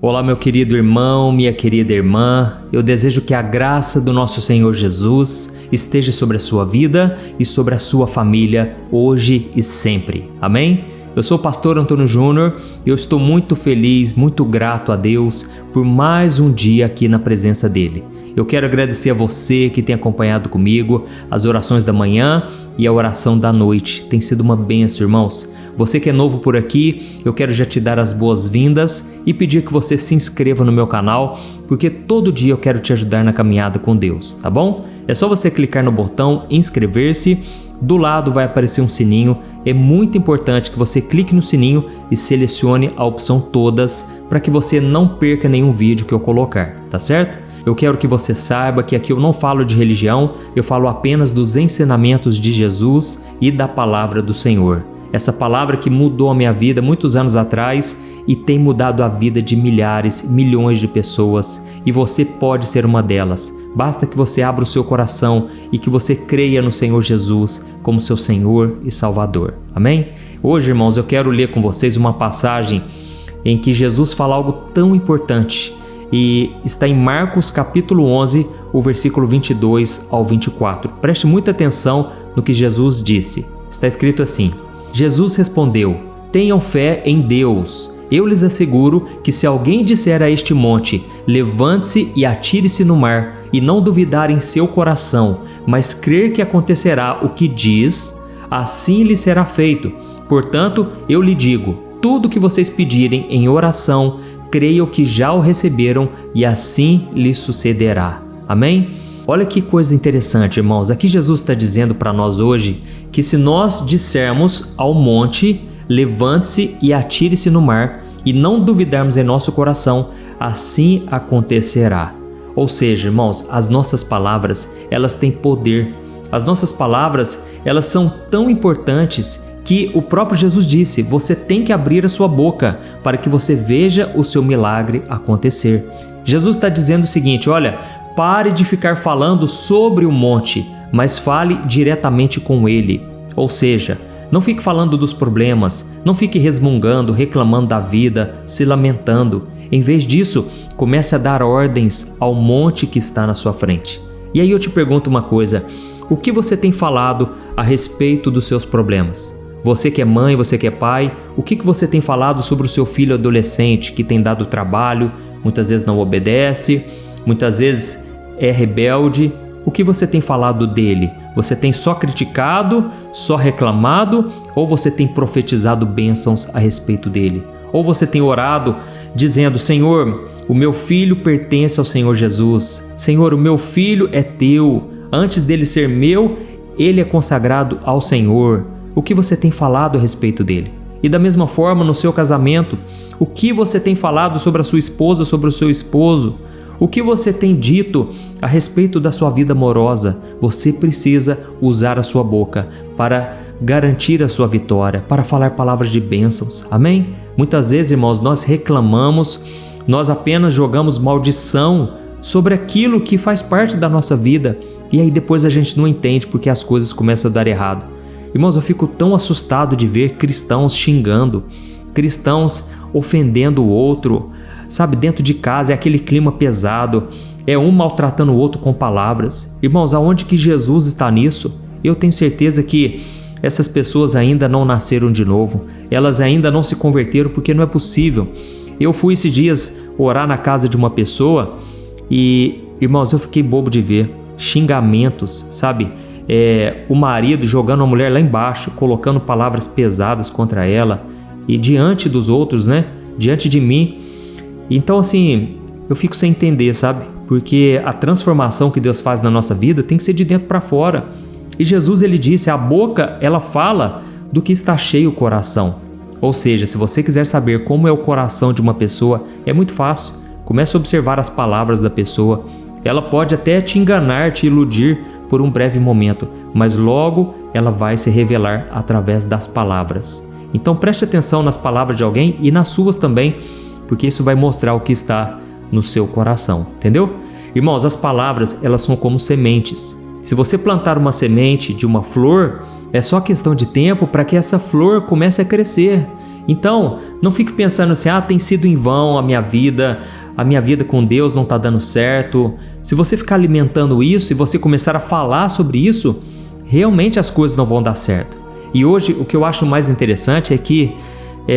Olá, meu querido irmão, minha querida irmã. Eu desejo que a graça do nosso Senhor Jesus esteja sobre a sua vida e sobre a sua família, hoje e sempre. Amém? Eu sou o pastor Antônio Júnior e eu estou muito feliz, muito grato a Deus por mais um dia aqui na presença dEle. Eu quero agradecer a você que tem acompanhado comigo as orações da manhã e a oração da noite. Tem sido uma bênção, irmãos. Você que é novo por aqui, eu quero já te dar as boas-vindas e pedir que você se inscreva no meu canal, porque todo dia eu quero te ajudar na caminhada com Deus, tá bom? É só você clicar no botão inscrever-se, do lado vai aparecer um sininho. É muito importante que você clique no sininho e selecione a opção todas para que você não perca nenhum vídeo que eu colocar, tá certo? Eu quero que você saiba que aqui eu não falo de religião, eu falo apenas dos ensinamentos de Jesus e da palavra do Senhor. Essa palavra que mudou a minha vida muitos anos atrás e tem mudado a vida de milhares, milhões de pessoas. E você pode ser uma delas. Basta que você abra o seu coração e que você creia no Senhor Jesus como seu Senhor e Salvador. Amém? Hoje, irmãos, eu quero ler com vocês uma passagem em que Jesus fala algo tão importante. E está em Marcos capítulo 11, o versículo 22 ao 24. Preste muita atenção no que Jesus disse. Está escrito assim: Jesus respondeu: tenham fé em Deus. Eu lhes asseguro que se alguém disser a este monte, levante-se e atire-se no mar, e não duvidar em seu coração, mas crer que acontecerá o que diz, assim lhe será feito. Portanto, eu lhe digo, tudo que vocês pedirem em oração, creiam que já o receberam e assim lhe sucederá. Amém? Olha que coisa interessante, irmãos. Aqui Jesus está dizendo para nós hoje que se nós dissermos ao monte, levante-se e atire-se no mar, e não duvidarmos em nosso coração, assim acontecerá. Ou seja, irmãos, as nossas palavras, elas têm poder. As nossas palavras, elas são tão importantes que o próprio Jesus disse: você tem que abrir a sua boca para que você veja o seu milagre acontecer. Jesus está dizendo o seguinte: olha, pare de ficar falando sobre o monte, mas fale diretamente com ele. Ou seja, não fique falando dos problemas, não fique resmungando, reclamando da vida, se lamentando. Em vez disso, comece a dar ordens ao monte que está na sua frente. E aí eu te pergunto uma coisa: o que você tem falado a respeito dos seus problemas? Você que é mãe, você que é pai, o que você tem falado sobre o seu filho adolescente que tem dado trabalho, muitas vezes não obedece, muitas vezes é rebelde? O que você tem falado dele? Você tem só criticado, só reclamado, ou você tem profetizado bênçãos a respeito dele? Ou você tem orado dizendo: Senhor, o meu filho pertence ao Senhor Jesus. Senhor, o meu filho é teu. Antes dele ser meu, ele é consagrado ao Senhor. O que você tem falado a respeito dele? E da mesma forma, no seu casamento, o que você tem falado sobre a sua esposa, sobre o seu esposo? O que você tem dito a respeito da sua vida amorosa? Você precisa usar a sua boca para garantir a sua vitória, para falar palavras de bênçãos. Amém? Muitas vezes, irmãos, nós reclamamos, nós apenas jogamos maldição sobre aquilo que faz parte da nossa vida, e aí depois a gente não entende porque as coisas começam a dar errado. Irmãos, eu fico tão assustado de ver cristãos xingando, cristãos ofendendo o outro, sabe, dentro de casa é aquele clima pesado, é um maltratando o outro com palavras. Irmãos, aonde que Jesus está nisso? Eu tenho certeza que essas pessoas ainda não nasceram de novo, elas ainda não se converteram, porque não é possível. Eu fui esses dias orar na casa de uma pessoa e, irmãos, eu fiquei bobo de ver xingamentos, sabe? O marido jogando a mulher lá embaixo, colocando palavras pesadas contra ela e diante dos outros, né? Diante de mim. Então, assim, eu fico sem entender, sabe? Porque a transformação que Deus faz na nossa vida tem que ser de dentro para fora. E Jesus, ele disse: a boca, ela fala do que está cheio o coração. Ou seja, se você quiser saber como é o coração de uma pessoa, é muito fácil. Comece a observar as palavras da pessoa. Ela pode até te enganar, te iludir por um breve momento, mas logo ela vai se revelar através das palavras. Então preste atenção nas palavras de alguém e nas suas também, porque isso vai mostrar o que está no seu coração, entendeu? Irmãos, as palavras, elas são como sementes. Se você plantar uma semente de uma flor, é só questão de tempo para que essa flor comece a crescer. Então, não fique pensando assim, tem sido em vão a minha vida com Deus não está dando certo. Se você ficar alimentando isso e você começar a falar sobre isso, realmente as coisas não vão dar certo. E hoje o que eu acho mais interessante é que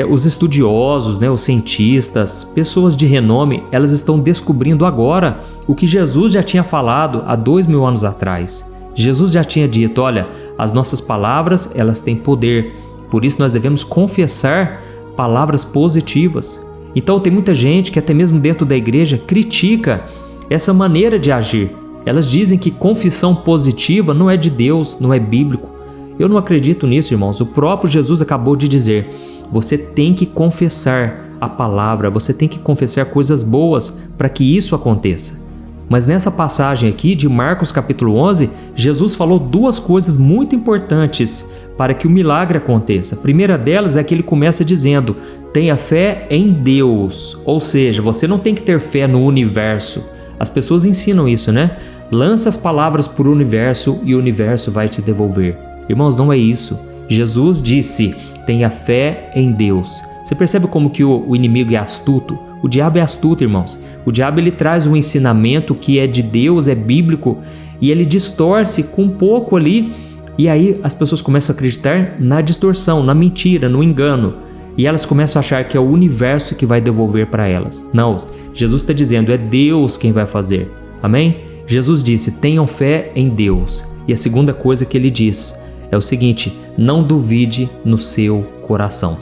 os estudiosos, os cientistas, pessoas de renome, elas estão descobrindo agora o que Jesus já tinha falado há 2000 anos atrás. Jesus já tinha dito, olha, as nossas palavras, elas têm poder. Por isso nós devemos confessar palavras positivas. Então tem muita gente que até mesmo dentro da igreja critica essa maneira de agir. Elas dizem que confissão positiva não é de Deus, não é bíblico. Eu não acredito nisso, irmãos. O próprio Jesus acabou de dizer, você tem que confessar a palavra, você tem que confessar coisas boas para que isso aconteça. Mas nessa passagem aqui de Marcos capítulo 11, Jesus falou duas coisas muito importantes para que o milagre aconteça. A primeira delas é que ele começa dizendo, tenha fé em Deus, ou seja, você não tem que ter fé no universo. As pessoas ensinam isso, né? Lança as palavras para o universo e o universo vai te devolver. Irmãos, não é isso. Jesus disse, tenha fé em Deus. Você percebe como que o inimigo é astuto? O diabo é astuto, irmãos. O diabo ele traz um ensinamento que é de Deus, é bíblico, e ele distorce com um pouco ali, e aí as pessoas começam a acreditar na distorção, na mentira, no engano, e elas começam a achar que é o universo que vai devolver para elas. Não, Jesus está dizendo, é Deus quem vai fazer. Amém? Jesus disse, tenham fé em Deus. E a segunda coisa que ele diz é o seguinte, não duvide no seu coração.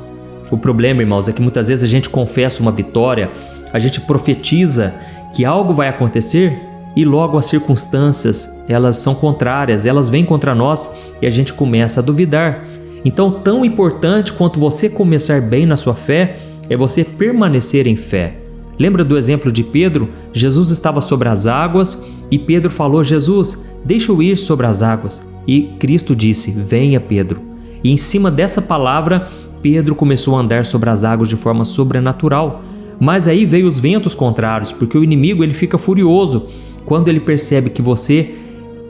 O problema, irmãos, é que muitas vezes a gente confessa uma vitória, a gente profetiza que algo vai acontecer e logo as circunstâncias, elas são contrárias, elas vêm contra nós e a gente começa a duvidar. Então, tão importante quanto você começar bem na sua fé, é você permanecer em fé. Lembra do exemplo de Pedro? Jesus estava sobre as águas e Pedro falou, Jesus, deixa eu ir sobre as águas. E Cristo disse, venha Pedro. E em cima dessa palavra, Pedro começou a andar sobre as águas de forma sobrenatural. Mas aí veio os ventos contrários, porque o inimigo ele fica furioso quando ele percebe que você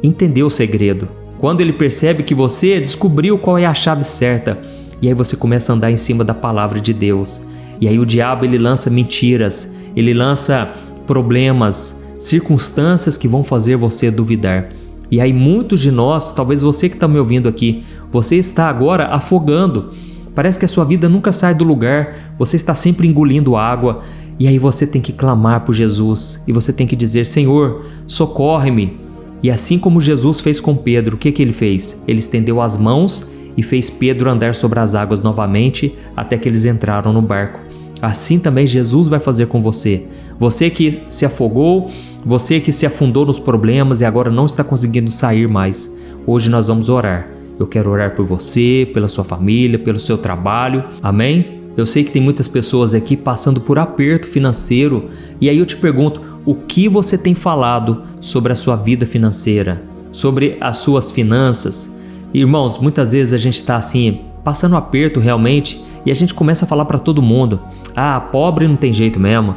entendeu o segredo, quando ele percebe que você descobriu qual é a chave certa, e aí você começa a andar em cima da palavra de Deus. E aí o diabo ele lança mentiras, ele lança problemas, circunstâncias que vão fazer você duvidar. E aí muitos de nós, talvez você que está me ouvindo aqui, você está agora afogando. Parece que a sua vida nunca sai do lugar, você está sempre engolindo água, e aí você tem que clamar por Jesus, e você tem que dizer, Senhor, socorre-me. E assim como Jesus fez com Pedro, o que ele fez? Ele estendeu as mãos e fez Pedro andar sobre as águas novamente, até que eles entraram no barco. Assim também Jesus vai fazer com você. Você que se afogou, você que se afundou nos problemas e agora não está conseguindo sair mais. Hoje nós vamos orar. Eu quero orar por você, pela sua família, pelo seu trabalho. Amém? Eu sei que tem muitas pessoas aqui passando por aperto financeiro. E aí eu te pergunto, o que você tem falado sobre a sua vida financeira? Sobre as suas finanças? Irmãos, muitas vezes a gente está assim, passando aperto realmente, e a gente começa a falar para todo mundo, pobre não tem jeito mesmo.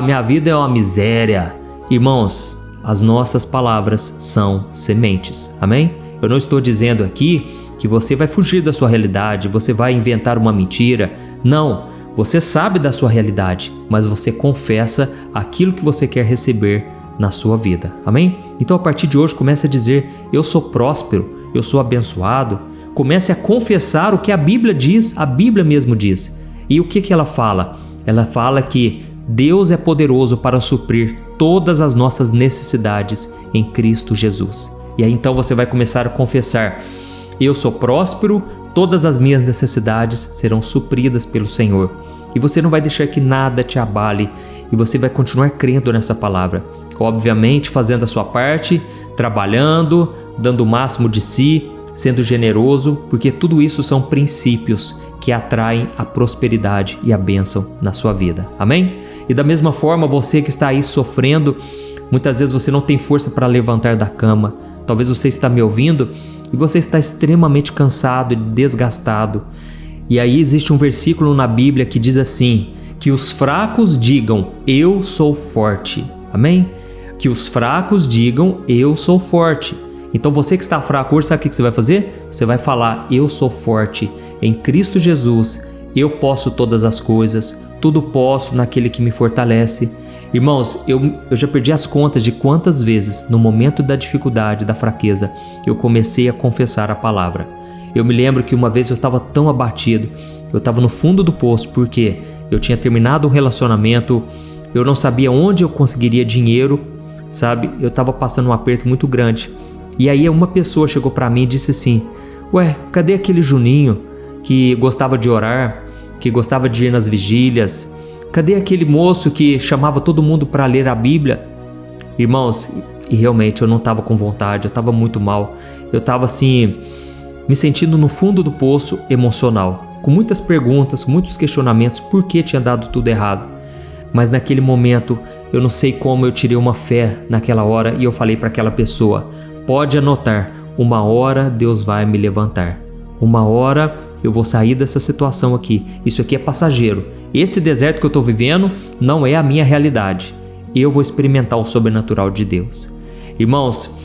Minha vida é uma miséria. Irmãos, as nossas palavras são sementes. Amém? Eu não estou dizendo aqui que você vai fugir da sua realidade, você vai inventar uma mentira. Não, você sabe da sua realidade, mas você confessa aquilo que você quer receber na sua vida. Amém? Então a partir de hoje comece a dizer, eu sou próspero, eu sou abençoado. Comece a confessar o que a Bíblia diz, a Bíblia mesmo diz. E o que ela fala? Ela fala que Deus é poderoso para suprir todas as nossas necessidades em Cristo Jesus. E aí então você vai começar a confessar, eu sou próspero, todas as minhas necessidades serão supridas pelo Senhor. E você não vai deixar que nada te abale e você vai continuar crendo nessa palavra. Obviamente fazendo a sua parte, trabalhando, dando o máximo de si, sendo generoso, porque tudo isso são princípios que atraem a prosperidade e a bênção na sua vida. Amém? E da mesma forma, você que está aí sofrendo, muitas vezes você não tem força para levantar da cama. Talvez você está me ouvindo e você está extremamente cansado e desgastado. E aí existe um versículo na Bíblia que diz assim, que os fracos digam, eu sou forte. Amém? Que os fracos digam, eu sou forte. Então você que está fraco hoje, sabe o que você vai fazer? Você vai falar, eu sou forte em Cristo Jesus eu posso todas as coisas, tudo posso naquele que me fortalece. Irmãos, eu já perdi as contas de quantas vezes, no momento da dificuldade, da fraqueza, eu comecei a confessar a palavra. Eu me lembro que uma vez eu estava tão abatido, eu estava no fundo do poço porque eu tinha terminado um relacionamento, eu não sabia onde eu conseguiria dinheiro, sabe? Eu estava passando um aperto muito grande. E aí uma pessoa chegou para mim e disse assim: ué, cadê aquele Juninho que gostava de orar, que gostava de ir nas vigílias? Cadê aquele moço que chamava todo mundo para ler a Bíblia? Irmãos, e realmente eu não estava com vontade, eu estava muito mal. Eu estava assim, me sentindo no fundo do poço emocional, com muitas perguntas, muitos questionamentos, por que tinha dado tudo errado. Mas naquele momento, eu não sei como eu tirei uma fé naquela hora e eu falei para aquela pessoa: pode anotar, uma hora Deus vai me levantar. Uma hora eu vou sair dessa situação aqui. Isso aqui é passageiro. Esse deserto que eu estou vivendo não é a minha realidade. Eu vou experimentar o sobrenatural de Deus. Irmãos,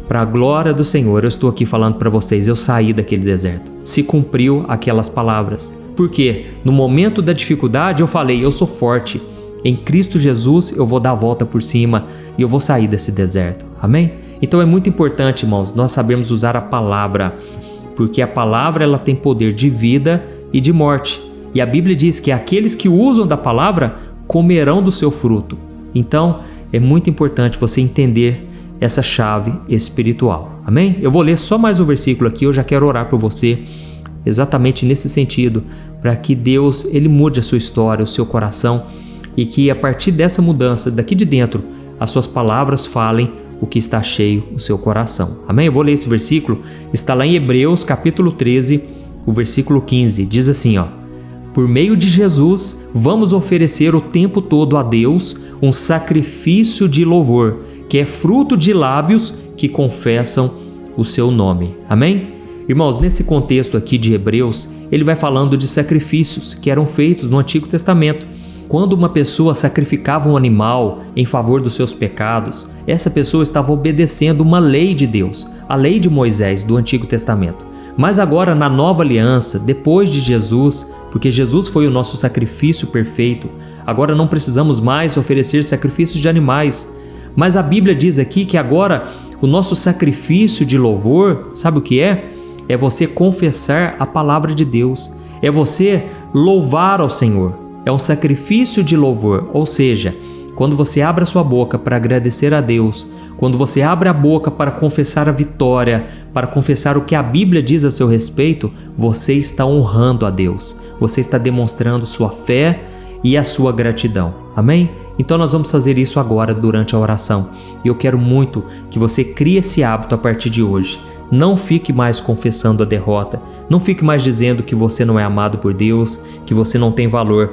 para a glória do Senhor, eu estou aqui falando para vocês, eu saí daquele deserto. Se cumpriu aquelas palavras. Porque no momento da dificuldade eu falei: eu sou forte. Em Cristo Jesus eu vou dar a volta por cima e eu vou sair desse deserto. Amém? Então é muito importante, irmãos, nós sabermos usar a palavra, porque a palavra ela tem poder de vida e de morte. E a Bíblia diz que aqueles que usam da palavra comerão do seu fruto. Então é muito importante você entender essa chave espiritual. Amém? Eu vou ler só mais um versículo aqui, eu já quero orar por você exatamente nesse sentido, para que Deus ele mude a sua história, o seu coração, e que a partir dessa mudança daqui de dentro, as suas palavras falem o que está cheio o seu coração. Amém? Eu vou ler esse versículo, está lá em Hebreus capítulo 13, o versículo 15, diz assim, ó: por meio de Jesus, vamos oferecer o tempo todo a Deus um sacrifício de louvor, que é fruto de lábios que confessam o seu nome. Amém? Irmãos, nesse contexto aqui de Hebreus, ele vai falando de sacrifícios que eram feitos no Antigo Testamento. Quando uma pessoa sacrificava um animal em favor dos seus pecados, essa pessoa estava obedecendo uma lei de Deus, a lei de Moisés do Antigo Testamento. Mas agora na nova aliança, depois de Jesus, porque Jesus foi o nosso sacrifício perfeito, agora não precisamos mais oferecer sacrifícios de animais. Mas a Bíblia diz aqui que agora o nosso sacrifício de louvor, sabe o que é? É você confessar a palavra de Deus, é você louvar ao Senhor. É um sacrifício de louvor, ou seja, quando você abre a sua boca para agradecer a Deus, quando você abre a boca para confessar a vitória, para confessar o que a Bíblia diz a seu respeito, você está honrando a Deus, você está demonstrando sua fé e a sua gratidão. Amém? Então nós vamos fazer isso agora durante a oração. E eu quero muito que você crie esse hábito a partir de hoje. Não fique mais confessando a derrota, não fique mais dizendo que você não é amado por Deus, que você não tem valor.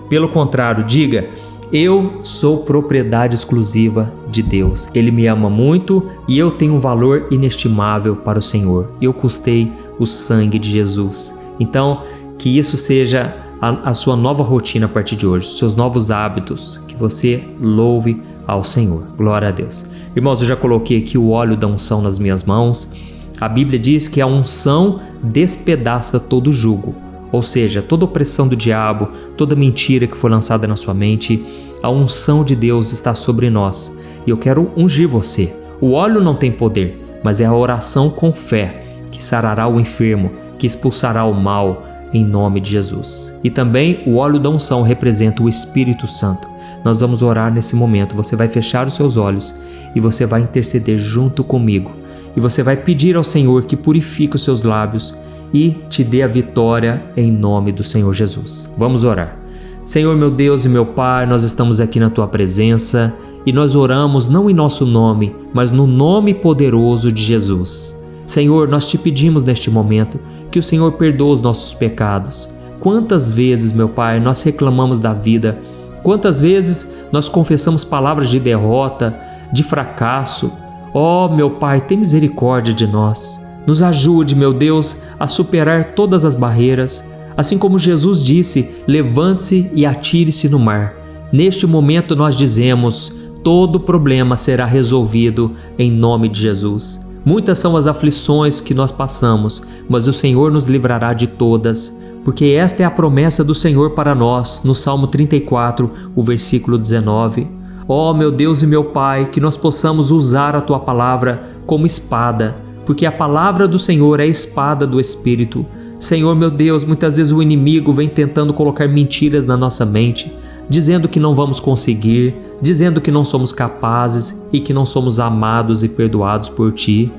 Pelo contrário, diga: eu sou propriedade exclusiva de Deus. Ele me ama muito e eu tenho um valor inestimável para o Senhor. Eu custei o sangue de Jesus. Então, que isso seja a sua nova rotina a partir de hoje, seus novos hábitos, que você louve ao Senhor. Glória a Deus. Irmãos, eu já coloquei aqui o óleo da unção nas minhas mãos. A Bíblia diz que a unção despedaça todo jugo. Ou seja, toda opressão do diabo, toda mentira que foi lançada na sua mente, a unção de Deus está sobre nós. E eu quero ungir você. O óleo não tem poder, mas é a oração com fé que sarará o enfermo, que expulsará o mal em nome de Jesus. E também o óleo da unção representa o Espírito Santo. Nós vamos orar nesse momento. Você vai fechar os seus olhos e você vai interceder junto comigo. E você vai pedir ao Senhor que purifique os seus lábios e te dê a vitória em nome do Senhor Jesus. Vamos orar. Senhor, meu Deus e meu Pai, nós estamos aqui na Tua presença e nós oramos não em nosso nome, mas no nome poderoso de Jesus. Senhor, nós te pedimos neste momento que o Senhor perdoe os nossos pecados. Quantas vezes, meu Pai, nós reclamamos da vida? Quantas vezes nós confessamos palavras de derrota, de fracasso? Oh, meu Pai, tem misericórdia de nós. Nos ajude, meu Deus, a superar todas as barreiras. Assim como Jesus disse: levante-se e atire-se no mar. Neste momento nós dizemos: todo problema será resolvido em nome de Jesus. Muitas são as aflições que nós passamos, mas o Senhor nos livrará de todas, porque esta é a promessa do Senhor para nós, no Salmo 34, o versículo 19. Ó meu Deus e meu Pai, que nós possamos usar a Tua palavra como espada, porque a palavra do Senhor é a espada do Espírito. Senhor meu Deus, muitas vezes o inimigo vem tentando colocar mentiras na nossa mente, dizendo que não vamos conseguir, dizendo que não somos capazes e que não somos amados e perdoados por Ti.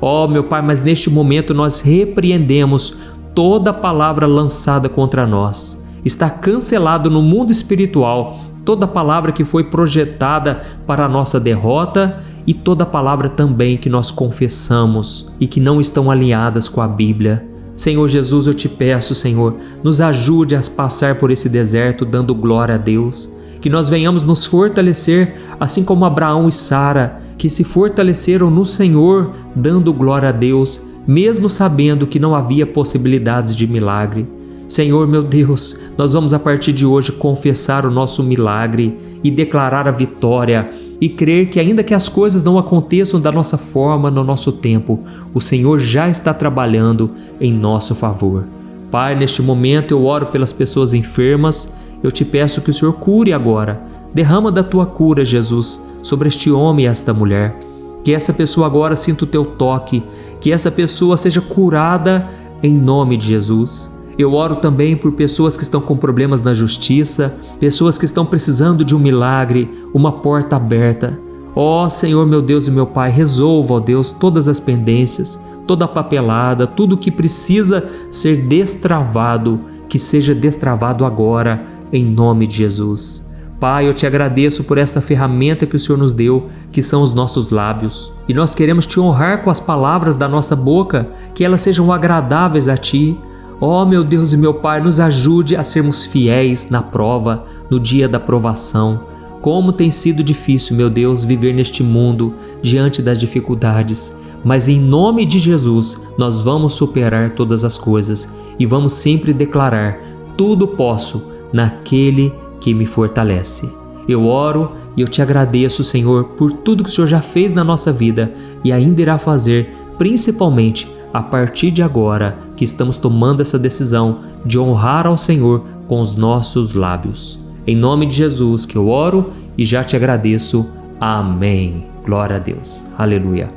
Ó meu Pai, mas neste momento nós repreendemos toda palavra lançada contra nós. Está cancelado no mundo espiritual toda palavra que foi projetada para a nossa derrota e toda palavra também que nós confessamos e que não estão alinhadas com a Bíblia. Senhor Jesus, eu te peço, Senhor, nos ajude a passar por esse deserto dando glória a Deus, que nós venhamos nos fortalecer, assim como Abraão e Sara, que se fortaleceram no Senhor dando glória a Deus, mesmo sabendo que não havia possibilidades de milagre. Senhor meu Deus, nós vamos a partir de hoje confessar o nosso milagre e declarar a vitória e crer que ainda que as coisas não aconteçam da nossa forma, no nosso tempo, o Senhor já está trabalhando em nosso favor. Pai, neste momento eu oro pelas pessoas enfermas, eu te peço que o Senhor cure agora. Derrama da Tua cura, Jesus, sobre este homem e esta mulher. Que essa pessoa agora sinta o Teu toque, que essa pessoa seja curada em nome de Jesus. Eu oro também por pessoas que estão com problemas na justiça, pessoas que estão precisando de um milagre, uma porta aberta. Ó Senhor meu Deus e meu Pai, resolva, ó Deus, todas as pendências, toda a papelada, tudo que precisa ser destravado, que seja destravado agora, em nome de Jesus. Pai, eu te agradeço por essa ferramenta que o Senhor nos deu, que são os nossos lábios. E nós queremos te honrar com as palavras da nossa boca, que elas sejam agradáveis a Ti. Ó meu Deus e meu Pai, nos ajude a sermos fiéis na prova, no dia da provação. Como tem sido difícil, meu Deus, viver neste mundo diante das dificuldades. Mas em nome de Jesus, nós vamos superar todas as coisas e vamos sempre declarar: tudo posso naquele que me fortalece. Eu oro e eu te agradeço, Senhor, por tudo que o Senhor já fez na nossa vida e ainda irá fazer, principalmente a partir de agora que estamos tomando essa decisão de honrar ao Senhor com os nossos lábios. Em nome de Jesus que eu oro e já te agradeço. Amém. Glória a Deus. Aleluia.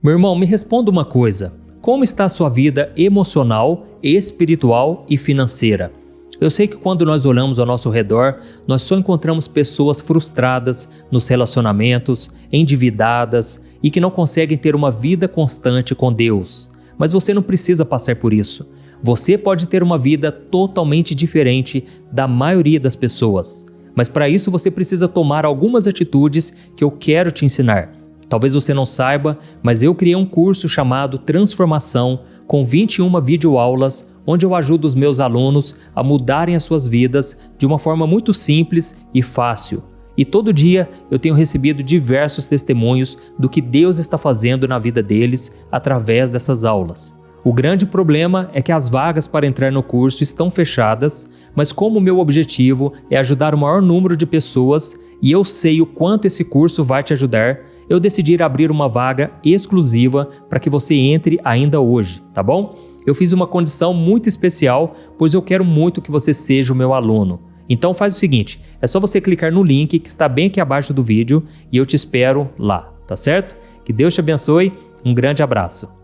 Meu irmão, me responda uma coisa. Como está a sua vida emocional, espiritual e financeira? Eu sei que quando nós olhamos ao nosso redor, nós só encontramos pessoas frustradas nos relacionamentos, endividadas e que não conseguem ter uma vida constante com Deus. Mas você não precisa passar por isso. Você pode ter uma vida totalmente diferente da maioria das pessoas. Mas para isso você precisa tomar algumas atitudes que eu quero te ensinar. Talvez você não saiba, mas eu criei um curso chamado Transformação, com 21 videoaulas, onde eu ajudo os meus alunos a mudarem as suas vidas de uma forma muito simples e fácil. E todo dia eu tenho recebido diversos testemunhos do que Deus está fazendo na vida deles através dessas aulas. O grande problema é que as vagas para entrar no curso estão fechadas, mas como o meu objetivo é ajudar o maior número de pessoas e eu sei o quanto esse curso vai te ajudar, eu decidi abrir uma vaga exclusiva para que você entre ainda hoje, tá bom? Eu fiz uma condição muito especial, pois eu quero muito que você seja o meu aluno. Então faz o seguinte, é só você clicar no link que está bem aqui abaixo do vídeo e eu te espero lá, tá certo? Que Deus te abençoe, um grande abraço.